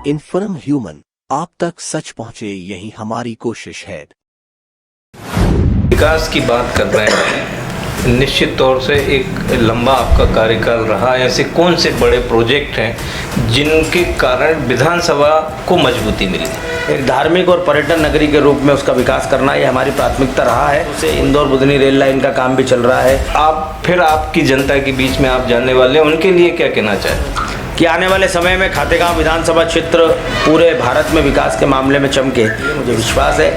इन्फोरम human, आप तक सच पहुंचे, यही हमारी कोशिश है। विकास की बात कर रहे हैं, निश्चित तौर से एक लंबा आपका कार्यकाल रहा। ऐसे कौन से बड़े प्रोजेक्ट हैं जिनके कारण विधानसभा को मजबूती मिली? एक धार्मिक और पर्यटन नगरी के रूप में उसका विकास करना ये हमारी प्राथमिकता रहा है। उसे इंदौर बुधनी रेल लाइन का काम भी चल रहा है। आपकी जनता के बीच में आप जानने वाले हैं, उनके लिए क्या कहना चाहते हैं कि आने वाले समय में खातेगांव विधानसभा क्षेत्र पूरे भारत में विकास के मामले में चमके? मुझे विश्वास है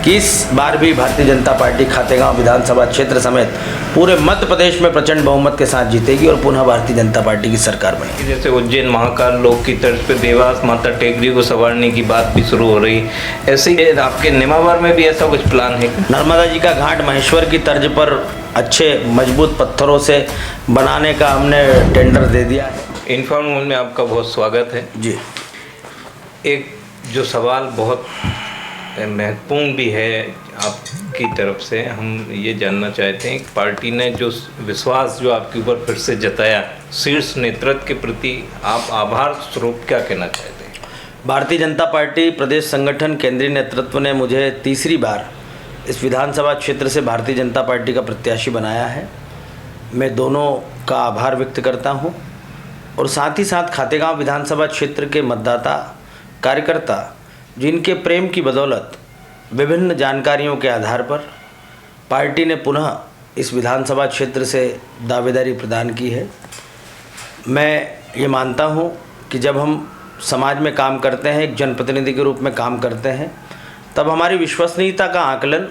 कि इस बार भी भारतीय जनता पार्टी खातेगांव विधानसभा क्षेत्र समेत पूरे मध्य प्रदेश में प्रचंड बहुमत के साथ जीतेगी और पुनः भारतीय जनता पार्टी की सरकार बनेगी। जैसे उज्जैन महाकाल लोक की तर्ज पे देवास माता टेकरी को संवारने की बात भी शुरू हो रही, ऐसे ही आपके नेमावर में भी ऐसा कुछ प्लान है? नर्मदा जी का घाट महेश्वर की तर्ज पर अच्छे मजबूत पत्थरों से बनाने का हमने टेंडर दे दिया है। इन्फॉर्म में आपका बहुत स्वागत है जी। एक जो सवाल बहुत महत्वपूर्ण भी है आपकी तरफ से, हम ये जानना चाहते हैं कि पार्टी ने जो विश्वास जो आपके ऊपर फिर से जताया, शीर्ष नेतृत्व के प्रति आप आभार स्वरूप क्या कहना चाहते हैं? भारतीय जनता पार्टी प्रदेश संगठन केंद्रीय नेतृत्व ने मुझे तीसरी बार इस विधानसभा क्षेत्र से भारतीय जनता पार्टी का प्रत्याशी बनाया है। मैं दोनों का आभार व्यक्त करता हूं और साथ ही साथ खातेगांव विधानसभा क्षेत्र के मतदाता कार्यकर्ता जिनके प्रेम की बदौलत विभिन्न जानकारियों के आधार पर पार्टी ने पुनः इस विधानसभा क्षेत्र से दावेदारी प्रदान की है। मैं ये मानता हूँ कि जब हम समाज में काम करते हैं, एक जनप्रतिनिधि के रूप में काम करते हैं, तब हमारी विश्वसनीयता का आकलन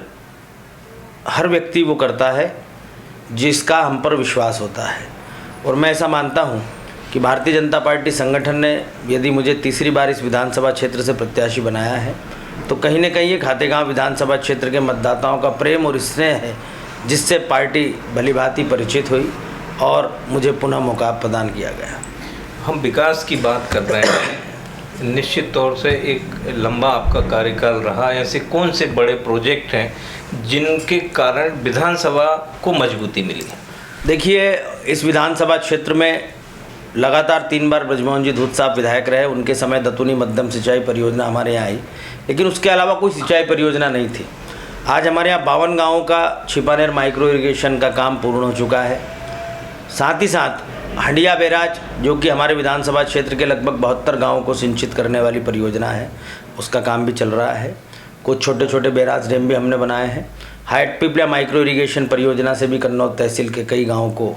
हर व्यक्ति वो करता है जिसका हम पर विश्वास होता है। और मैं ऐसा मानता हूँ कि भारतीय जनता पार्टी संगठन ने यदि मुझे तीसरी बार इस विधानसभा क्षेत्र से प्रत्याशी बनाया है तो कहीं न कहीं ये खातेगांव विधानसभा क्षेत्र के मतदाताओं का प्रेम और स्नेह है, जिससे पार्टी भलीभांति परिचित हुई और मुझे पुनः मौका प्रदान किया गया। हम विकास की बात कर रहे हैं, निश्चित तौर से एक लंबा आपका कार्यकाल रहा। ऐसे कौन से बड़े प्रोजेक्ट हैं जिनके कारण विधानसभा को मजबूती मिली? देखिए, इस विधानसभा क्षेत्र में लगातार 3 बार ब्रजमोहन जी धूत साहब विधायक रहे। उनके समय दतुनी मध्यम सिंचाई परियोजना हमारे यहाँ आई, लेकिन उसके अलावा कोई सिंचाई परियोजना नहीं थी। आज हमारे यहाँ 52 गाँवों का छिपानेर माइक्रो इरिगेशन का काम पूर्ण हो चुका है। साथ ही साथ हंडिया बैराज, जो कि हमारे विधानसभा क्षेत्र के लगभग 72 गाँवों को सिंचित करने वाली परियोजना है, उसका काम भी चल रहा है। कुछ छोटे छोटे बैराज डैम भी हमने बनाए हैं। हाइट पिपलिया माइक्रो इरिगेशन परियोजना से भी कन्नौज तहसील के कई गाँवों को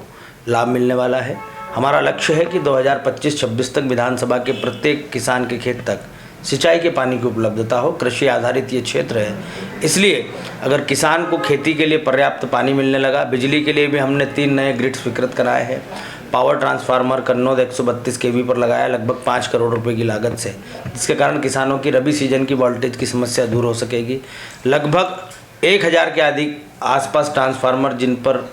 लाभ मिलने वाला है। हमारा लक्ष्य है कि 2025-26 तक विधानसभा के प्रत्येक किसान के खेत तक सिंचाई के पानी की उपलब्धता हो। कृषि आधारित ये क्षेत्र है, इसलिए अगर किसान को खेती के लिए पर्याप्त पानी मिलने लगा, बिजली के लिए भी हमने 3 नए ग्रिड स्वीकृत कराए हैं। पावर ट्रांसफार्मर कन्नौज 132 kV पर लगाया लगभग 5 करोड़ रुपए की लागत से, जिसके कारण किसानों की रबी सीजन की वोल्टेज की समस्या दूर हो सकेगी। लगभग 1000 के अधिक आसपास ट्रांसफार्मर जिन पर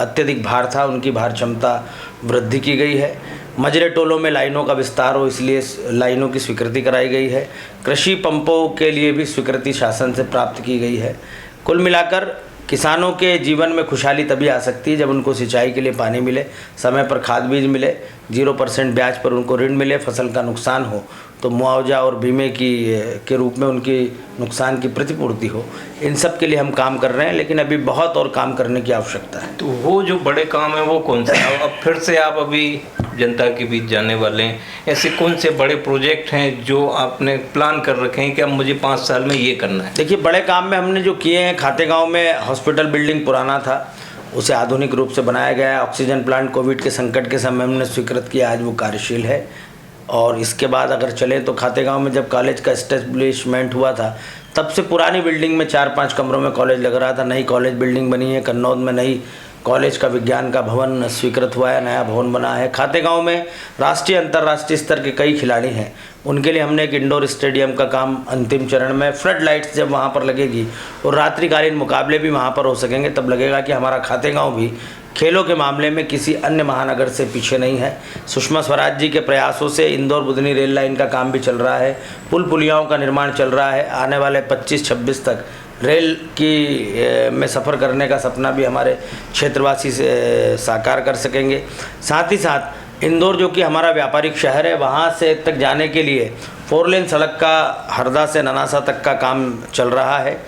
अत्यधिक भार था, उनकी भार क्षमता वृद्धि की गई है। मजरे टोलों में लाइनों का विस्तार हो, इसलिए लाइनों की स्वीकृति कराई गई है। कृषि पंपों के लिए भी स्वीकृति शासन से प्राप्त की गई है। कुल मिलाकर किसानों के जीवन में खुशहाली तभी आ सकती है जब उनको सिंचाई के लिए पानी मिले, समय पर खाद बीज मिले, 0% ब्याज पर उनको ऋण मिले, फसल का नुकसान हो तो मुआवजा और बीमे के रूप में उनकी नुकसान की प्रतिपूर्ति हो। इन सब के लिए हम काम कर रहे हैं, लेकिन अभी बहुत और काम करने की आवश्यकता है। तो वो जो बड़े काम है वो कौन से? अब फिर से आप अभी जनता के बीच जाने वाले हैं, ऐसे कौन से बड़े प्रोजेक्ट हैं जो आपने प्लान कर रखे हैं कि अब मुझे 5 साल में ये करना है? देखिए, बड़े काम में हमने जो किए हैं, खातेगांव में हॉस्पिटल बिल्डिंग पुराना था, उसे आधुनिक रूप से बनाया गया है। ऑक्सीजन प्लांट कोविड के संकट के समय हमने स्वीकृत किया, आज वो कार्यशील है। और इसके बाद अगर चले तो खातेगांव में जब कॉलेज का एस्टेब्लिशमेंट हुआ था, तब से पुरानी बिल्डिंग में 4-5 कमरों में कॉलेज लग रहा था। नई कॉलेज बिल्डिंग बनी है। कन्नौज में नई कॉलेज का विज्ञान का भवन स्वीकृत हुआ है, नया भवन बना है। खातेगांव में राष्ट्रीय अंतर्राष्ट्रीय स्तर के कई खिलाड़ी हैं, उनके लिए हमने एक इंडोर स्टेडियम का काम अंतिम चरण में। फ्लड लाइट्स जब वहाँ पर लगेगी और रात्रिकालीन मुकाबले भी वहाँ पर हो सकेंगे, तब लगेगा कि हमारा खातेगांव भी खेलों के मामले में किसी अन्य महानगर से पीछे नहीं है। सुषमा स्वराज जी के प्रयासों से इंदौर बुधनी रेल लाइन का काम भी चल रहा है, पुल पुलियाओं का निर्माण चल रहा है। आने वाले 25-26 तक रेल की में सफ़र करने का सपना भी हमारे क्षेत्रवासी से साकार कर सकेंगे। साथ ही साथ इंदौर जो कि हमारा व्यापारिक शहर है, वहाँ से तक जाने के लिए 4 लेन सड़क का हरदा से ननासा तक का काम चल रहा है।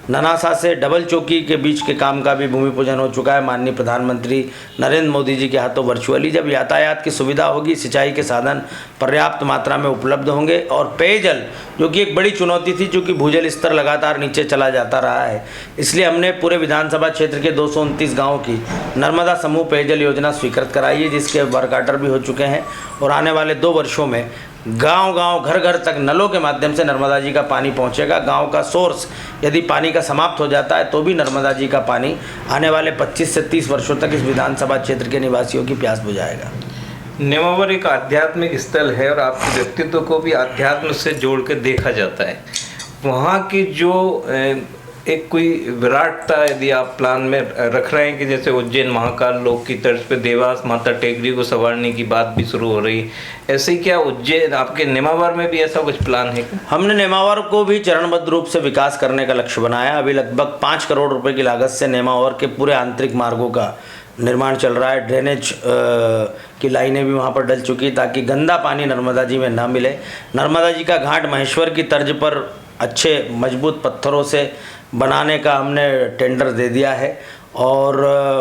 ननासा से डबल चौकी के बीच के काम का भी भूमि पूजन हो चुका है माननीय प्रधानमंत्री नरेंद्र मोदी जी के हाथों वर्चुअली। जब यातायात की सुविधा होगी, सिंचाई के साधन पर्याप्त मात्रा में उपलब्ध होंगे और पेयजल जो कि एक बड़ी चुनौती थी, चूँकि भूजल स्तर लगातार नीचे चला जाता रहा है, इसलिए हमने पूरे विधानसभा क्षेत्र के 229 गाँवों की नर्मदा समूह पेयजल योजना स्वीकृत कराई है, जिसके वर्क आर्डर भी हो चुके हैं और आने वाले 2 वर्षों में गांव-गांव, घर-घर तक नलों के माध्यम से नर्मदा जी का पानी पहुंचेगा। गांव का सोर्स यदि पानी का समाप्त हो जाता है तो भी नर्मदा जी का पानी आने वाले 25 से 30 वर्षों तक इस विधानसभा क्षेत्र के निवासियों की प्यास बुझाएगा। नेमावर एक आध्यात्मिक स्थल है और आपके व्यक्तित्व को भी अध्यात्म से जोड़ के देखा जाता है। वहाँ की जो एक कोई विराटता यदि आप प्लान में रख रहे हैं कि जैसे उज्जैन महाकाल लोक की तर्ज पे देवास माता टेकरी को संवारने की बात भी शुरू हो रही है, ऐसे ही क्या उज्जैन आपके नेमावर में भी ऐसा कुछ प्लान है क्या? हमने नेमावर को भी चरणबद्ध रूप से विकास करने का लक्ष्य बनाया। अभी लगभग 5 करोड़ रुपए की लागत से नेमावर के पूरे आंतरिक मार्गों का निर्माण चल रहा है। ड्रेनेज की लाइनें भी वहाँ पर डल चुकी ताकि गंदा पानी नर्मदा जी में ना मिले। नर्मदा जी का घाट महेश्वर की तर्ज पर अच्छे मजबूत पत्थरों से बनाने का हमने टेंडर दे दिया है और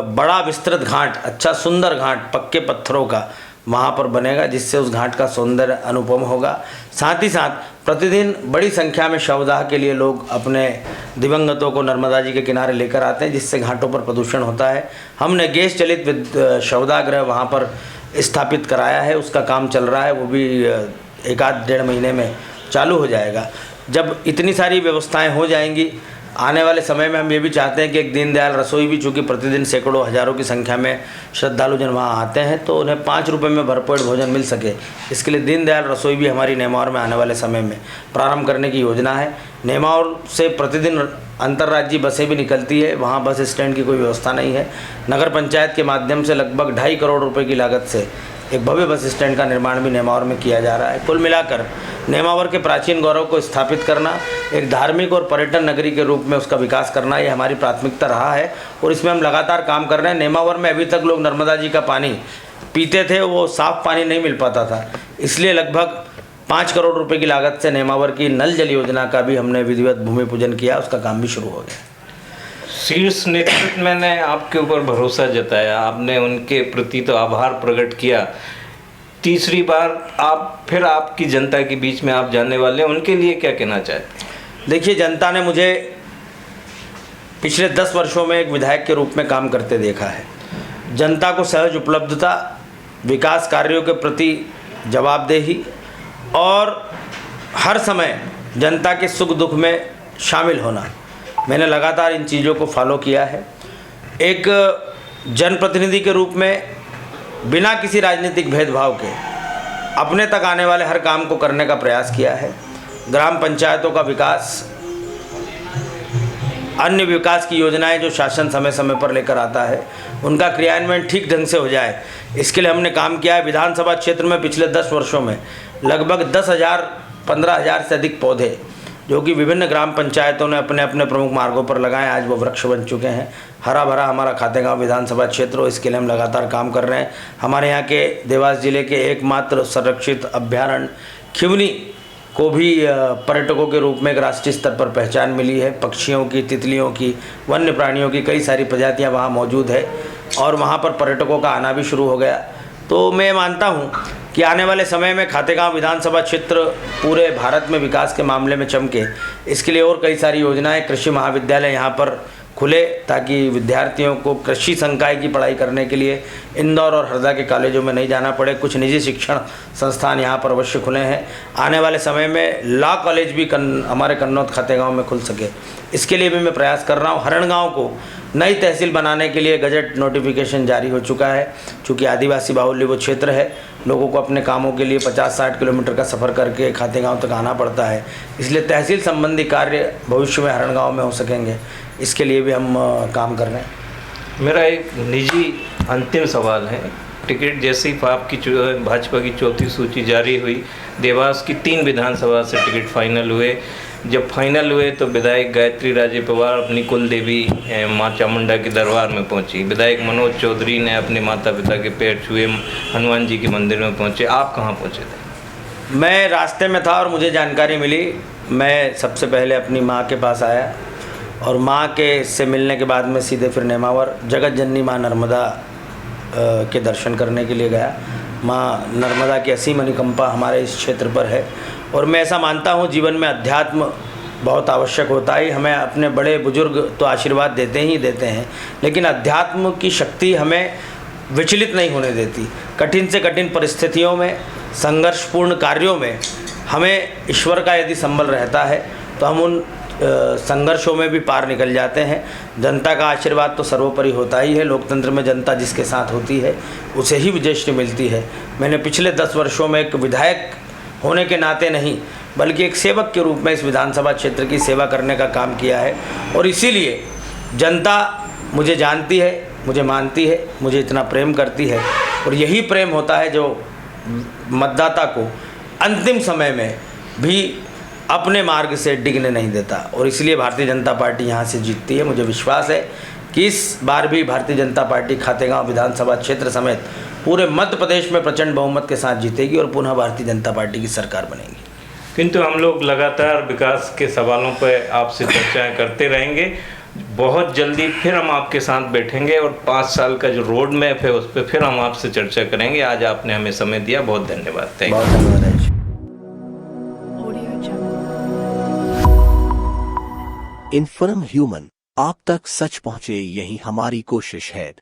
बड़ा विस्तृत घाट, अच्छा सुंदर घाट पक्के पत्थरों का वहाँ पर बनेगा, जिससे उस घाट का सौंदर्य अनुपम होगा। साथ ही साथ प्रतिदिन बड़ी संख्या में शवदाह के लिए लोग अपने दिवंगतों को नर्मदा जी के किनारे लेकर आते हैं, जिससे घाटों पर प्रदूषण होता है। हमने गैस चलित शवदाह गृह वहाँ पर स्थापित कराया है, उसका काम चल रहा है, वो भी 1-1.5 महीने में चालू हो जाएगा। जब इतनी सारी व्यवस्थाएं हो जाएंगी, आने वाले समय में हम ये भी चाहते हैं कि एक दीनदयाल रसोई भी, चूँकि प्रतिदिन सैकड़ों हज़ारों की संख्या में श्रद्धालुजन वहाँ आते हैं, तो उन्हें 5 रुपये में भरपेट भोजन मिल सके, इसके लिए दीनदयाल रसोई भी हमारी नेमावर में आने वाले समय में प्रारंभ करने की योजना है। नेमावर से प्रतिदिन अंतर्राज्यीय बसें भी निकलती है, वहाँ बस स्टैंड की कोई व्यवस्था नहीं है। नगर पंचायत के माध्यम से लगभग 2.5 करोड़ रुपये की लागत से एक भव्य बस स्टैंड का निर्माण भी नेमावर में किया जा रहा है। कुल मिलाकर नेमावर के प्राचीन गौरव को स्थापित करना, एक धार्मिक और पर्यटन नगरी के रूप में उसका विकास करना, ये हमारी प्राथमिकता रहा है और इसमें हम लगातार काम कर रहे हैं। नेमावर में अभी तक लोग नर्मदा जी का पानी पीते थे, वो साफ़ पानी नहीं मिल पाता था, इसलिए लगभग 5 करोड़ रुपए की लागत से नेमावर की नल जल योजना का भी हमने विधिवत भूमि पूजन किया, उसका काम भी शुरू हो गया। शीर्ष नेतृत्व ने आपके ऊपर भरोसा जताया, आपने उनके प्रति तो आभार प्रकट किया। तीसरी बार फिर आपकी जनता के बीच में आप जाने वाले हैं, उनके लिए क्या कहना चाहते हैं? देखिए, जनता ने मुझे पिछले 10 वर्षों में एक विधायक के रूप में काम करते देखा है। जनता को सहज उपलब्धता, विकास कार्यों के प्रति जवाबदेही और हर समय जनता के सुख दुख में शामिल होना, मैंने लगातार इन चीज़ों को फॉलो किया है। एक जनप्रतिनिधि के रूप में बिना किसी राजनीतिक भेदभाव के अपने तक आने वाले हर काम को करने का प्रयास किया है। ग्राम पंचायतों का विकास, अन्य विकास की योजनाएं जो शासन समय समय पर लेकर आता है, उनका क्रियान्वयन ठीक ढंग से हो जाए, इसके लिए हमने काम किया है। विधानसभा क्षेत्र में पिछले 10 वर्षों में लगभग 10,000-15,000 से अधिक पौधे जो कि विभिन्न ग्राम पंचायतों ने अपने अपने प्रमुख मार्गों पर लगाए, आज वो वृक्ष बन चुके हैं। हरा भरा हमारा खातेगांव विधानसभा क्षेत्र हो, इसके लिए हम लगातार काम कर रहे हैं। हमारे यहाँ के देवास जिले के एकमात्र संरक्षित अभ्यारण्य खिवनी को भी पर्यटकों के रूप में एक राष्ट्रीय स्तर पर पहचान मिली है। पक्षियों की, तितलियों की, वन्य प्राणियों की कई सारी प्रजातियाँ वहाँ मौजूद है और वहाँ पर पर्यटकों का आना भी शुरू हो गया। तो मैं मानता हूँ कि आने वाले समय में खातेगांव विधानसभा क्षेत्र पूरे भारत में विकास के मामले में चमके, इसके लिए और कई सारी योजनाएं, कृषि महाविद्यालय यहाँ पर खुले ताकि विद्यार्थियों को कृषि संकाय की पढ़ाई करने के लिए इंदौर और हरदा के कॉलेजों में नहीं जाना पड़े। कुछ निजी शिक्षण संस्थान यहाँ पर अवश्य खुले हैं। आने वाले समय में लॉ कॉलेज भी हमारे कन्नौज खातेगांव में खुल सके, इसके लिए भी मैं प्रयास कर रहा हूँ। हरणगांव को नई तहसील बनाने के लिए गजट नोटिफिकेशन जारी हो चुका है। चूँकि आदिवासी बाहुल्य वो क्षेत्र है, लोगों को अपने कामों के लिए 50-60 किलोमीटर का सफ़र करके खातेगांव तक आना पड़ता है, इसलिए तहसील संबंधी कार्य भविष्य में हरणगांव में हो सकेंगे, इसके लिए भी हम काम कर रहे हैं। मेरा एक निजी अंतिम सवाल है। टिकट जैसे ही आपकी भाजपा की चौथी सूची जारी हुई, देवास की 3 विधानसभा से टिकट फाइनल हुए, जब फाइनल हुए तो विधायक गायत्री राजे पवार अपनी कुल देवी माँ चामुंडा के दरबार में पहुंची, विधायक मनोज चौधरी ने अपने माता पिता के पैर छुए, हनुमान जी के मंदिर में पहुंचे। आप कहाँ पहुंचे थे? मैं रास्ते में था और मुझे जानकारी मिली। मैं सबसे पहले अपनी माँ के पास आया और माँ के से मिलने के बाद में सीधे फिर नेमावर जगत जननी माँ नर्मदा के दर्शन करने के लिए गया। माँ नर्मदा की असीम अनुकंपा हमारे इस क्षेत्र पर है और मैं ऐसा मानता हूँ जीवन में अध्यात्म बहुत आवश्यक होता है। हमें अपने बड़े बुजुर्ग तो आशीर्वाद देते ही देते हैं, लेकिन अध्यात्म की शक्ति हमें विचलित नहीं होने देती। कठिन से कठिन परिस्थितियों में, संघर्षपूर्ण कार्यों में हमें ईश्वर का यदि संबल रहता है तो हम उन संघर्षों में भी पार निकल जाते हैं। जनता का आशीर्वाद तो सर्वोपरि होता ही है। लोकतंत्र में जनता जिसके साथ होती है उसे ही विजयश्री मिलती है। मैंने पिछले 10 वर्षों में एक विधायक होने के नाते नहीं बल्कि एक सेवक के रूप में इस विधानसभा क्षेत्र की सेवा करने का काम किया है और इसीलिए जनता मुझे जानती है, मुझे मानती है, मुझे इतना प्रेम करती है और यही प्रेम होता है जो मतदाता को अंतिम समय में भी अपने मार्ग से डिगने नहीं देता और इसलिए भारतीय जनता पार्टी यहाँ से जीतती है। मुझे विश्वास है कि इस बार भी भारतीय जनता पार्टी खातेगांव विधानसभा क्षेत्र समेत पूरे मध्य प्रदेश में प्रचंड बहुमत के साथ जीतेगी और पुनः भारतीय जनता पार्टी की सरकार बनेगी। किंतु हम लोग लगातार विकास के सवालों पर आपसे चर्चाएं करते रहेंगे। बहुत जल्दी फिर हम आपके साथ बैठेंगे और 5 साल का जो रोड मैप है उस पर फिर हम आपसे चर्चा करेंगे। आज आपने हमें समय दिया, बहुत धन्यवाद। बहुत धन्यवाद। इन्फॉर्म ह्यूमन, आप तक सच पहुंचे यही हमारी कोशिश है।